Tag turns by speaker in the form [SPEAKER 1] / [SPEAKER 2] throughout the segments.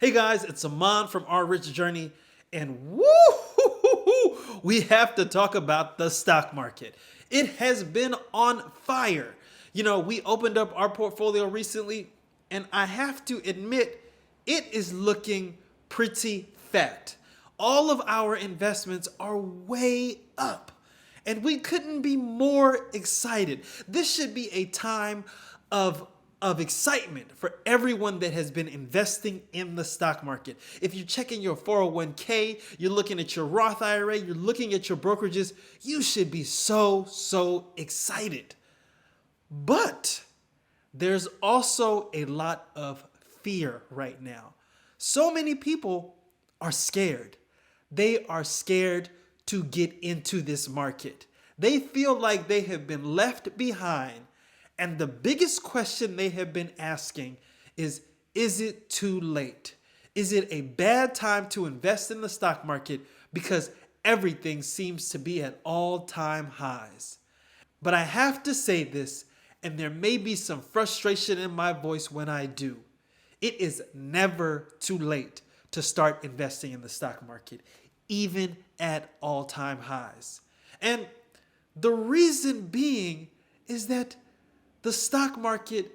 [SPEAKER 1] Hey guys, it's Aman from Our Rich Journey, and woo, we have to talk about the stock market. It has been on fire. We opened up our portfolio recently, and I have to admit, it is looking pretty fat. All of our investments are way up, and we couldn't be more excited. This should be a time of excitement for everyone that has been investing in the stock market. If you're checking your 401k, you're looking at your Roth IRA, you're looking at your brokerages, you should be so excited. But there's also a lot of fear right now. So many people are scared. They are scared to get into this market. They feel like they have been left behind. And the biggest question they have been asking is it too late? Is it a bad time to invest in the stock market because everything seems to be at all-time highs? But I have to say this, and there may be some frustration in my voice when I do. It is never too late to start investing in the stock market, even at all-time highs. And the reason being is that the stock market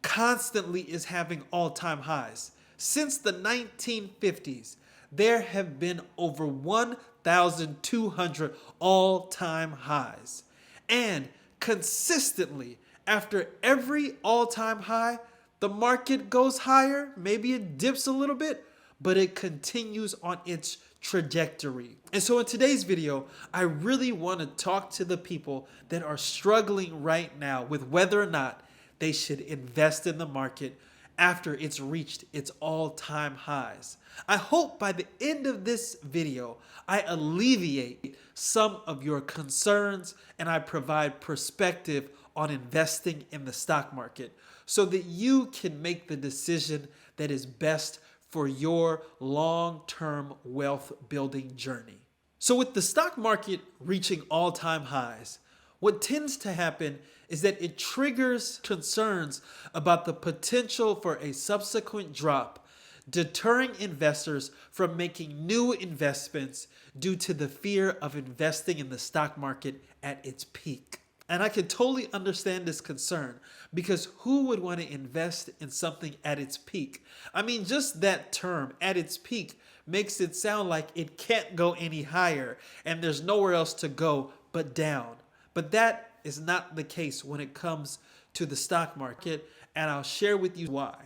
[SPEAKER 1] constantly is having all-time highs. Since the 1950s, there have been over 1,200 all-time highs. And consistently, after every all-time high, the market goes higher, maybe it dips a little bit, but it continues on its trajectory. And so in today's video, I really want to talk to the people that are struggling right now with whether or not they should invest in the market after it's reached its all-time highs. I hope by the end of this video, I alleviate some of your concerns and I provide perspective on investing in the stock market so that you can make the decision that is best for your long-term wealth building journey. So with the stock market reaching all-time highs, what tends to happen is that it triggers concerns about the potential for a subsequent drop, deterring investors from making new investments due to the fear of investing in the stock market at its peak. And I can totally understand this concern because who would want to invest in something at its peak? I mean, just that term, at its peak, makes it sound like it can't go any higher and there's nowhere else to go but down. But that is not the case when it comes to the stock market, and I'll share with you why.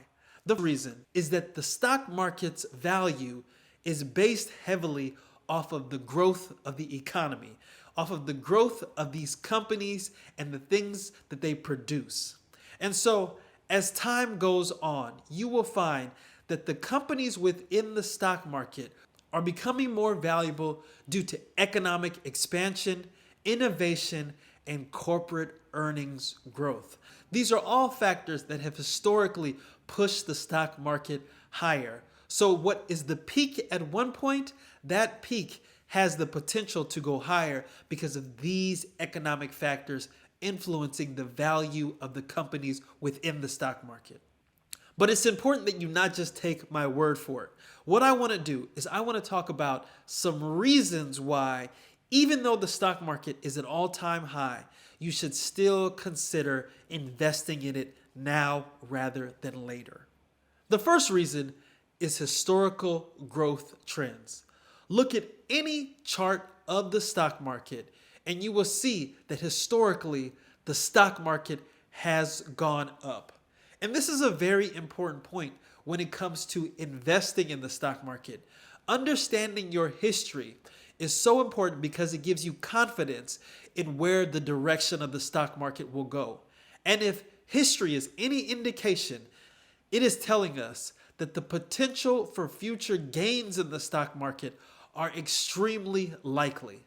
[SPEAKER 1] The reason is that the stock market's value is based heavily off of the growth of the economy, off of the growth of these companies and the things that they produce. And so as time goes on, you will find that the companies within the stock market are becoming more valuable due to economic expansion, innovation, and corporate earnings growth. These are all factors that have historically pushed the stock market higher. So what is the peak at one point? That peak has the potential to go higher because of these economic factors influencing the value of the companies within the stock market. But it's important that you not just take my word for it. What I want to do is I want to talk about some reasons why, even though the stock market is at all-time high, you should still consider investing in it now rather than later. The first reason is historical growth trends. Look at any chart of the stock market and you will see that historically the stock market has gone up. And this is a very important point when it comes to investing in the stock market. Understanding your history is so important because it gives you confidence in where the direction of the stock market will go. And if history is any indication, it is telling us that the potential for future gains in the stock market are extremely likely.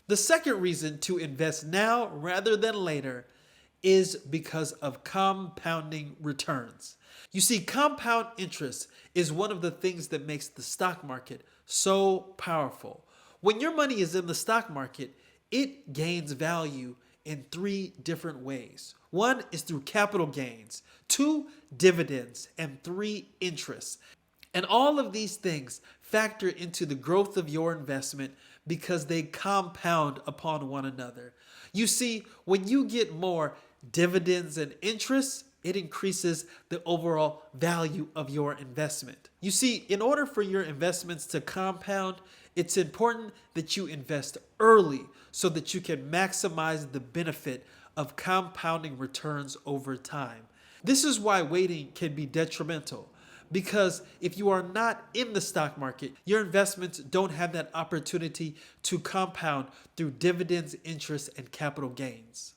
[SPEAKER 1] The second reason to invest now rather than later is because of compounding returns. You see, compound interest is one of the things that makes the stock market so powerful. When your money is in the stock market, it gains value in three different ways. One is through capital gains, two, dividends, and three, interest. And all of these things factor into the growth of your investment because they compound upon one another. You see, when you get more dividends and interest, it increases the overall value of your investment. You see, in order for your investments to compound, it's important that you invest early so that you can maximize the benefit of compounding returns over time. This is why waiting can be detrimental, because if you are not in the stock market, your investments don't have that opportunity to compound through dividends, interest, and capital gains.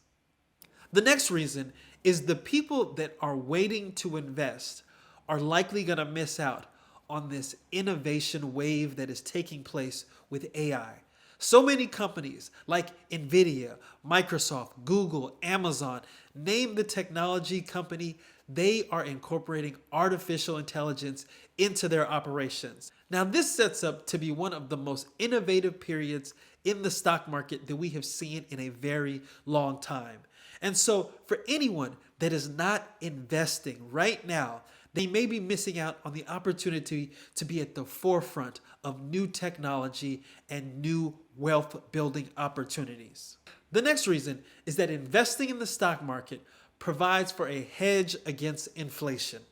[SPEAKER 1] The next reason is the people that are waiting to invest are likely going to miss out on this innovation wave that is taking place with AI. So many companies like Nvidia, Microsoft, Google, Amazon, name the technology company, they are incorporating artificial intelligence into their operations. Now, this sets up to be one of the most innovative periods in the stock market that we have seen in a very long time. And so for anyone that is not investing right now, they may be missing out on the opportunity to be at the forefront of new technology and new wealth building opportunities. The next reason is that investing in the stock market provides for a hedge against inflation.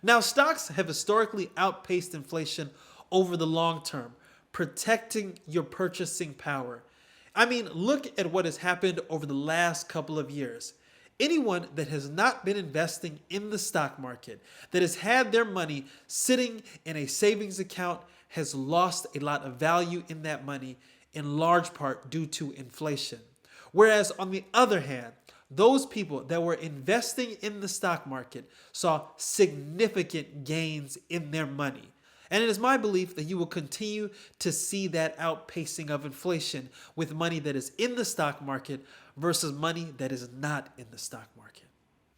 [SPEAKER 1] Now, stocks have historically outpaced inflation over the long term, protecting your purchasing power. I mean, look at what has happened over the last couple of years. Anyone that has not been investing in the stock market, that has had their money sitting in a savings account, has lost a lot of value in that money, in large part due to inflation. Whereas on the other hand, those people that were investing in the stock market saw significant gains in their money. And it is my belief that you will continue to see that outpacing of inflation with money that is in the stock market versus money that is not in the stock market.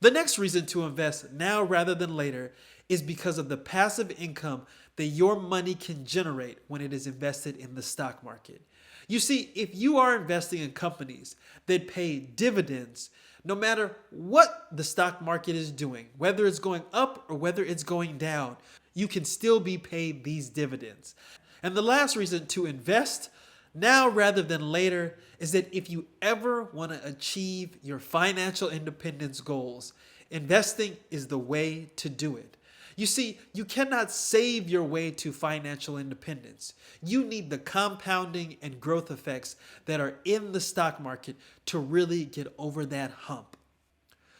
[SPEAKER 1] The next reason to invest now rather than later is because of the passive income that your money can generate when it is invested in the stock market. You see, if you are investing in companies that pay dividends, no matter what the stock market is doing, whether it's going up or whether it's going down, you can still be paid these dividends. And the last reason to invest now rather than later is that if you ever want to achieve your financial independence goals, investing is the way to do it. You see, you cannot save your way to financial independence. You need the compounding and growth effects that are in the stock market to really get over that hump.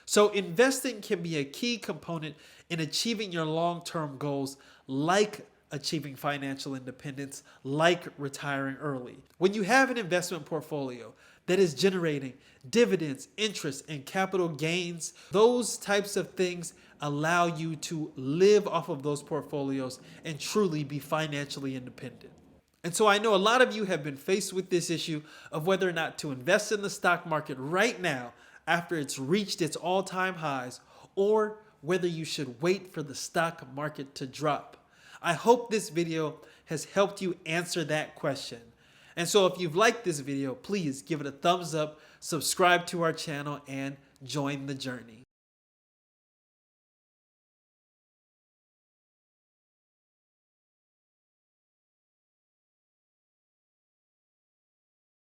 [SPEAKER 1] So investing can be a key component in achieving your long-term goals, like achieving financial independence, like retiring early. When you have an investment portfolio that is generating dividends, interest, and capital gains, those types of things allow you to live off of those portfolios and truly be financially independent. And so I know a lot of you have been faced with this issue of whether or not to invest in the stock market right now after it's reached its all-time highs, or whether you should wait for the stock market to drop. I hope this video has helped you answer that question. And so if you've liked this video, please give it a thumbs up, subscribe to our channel, and join the journey.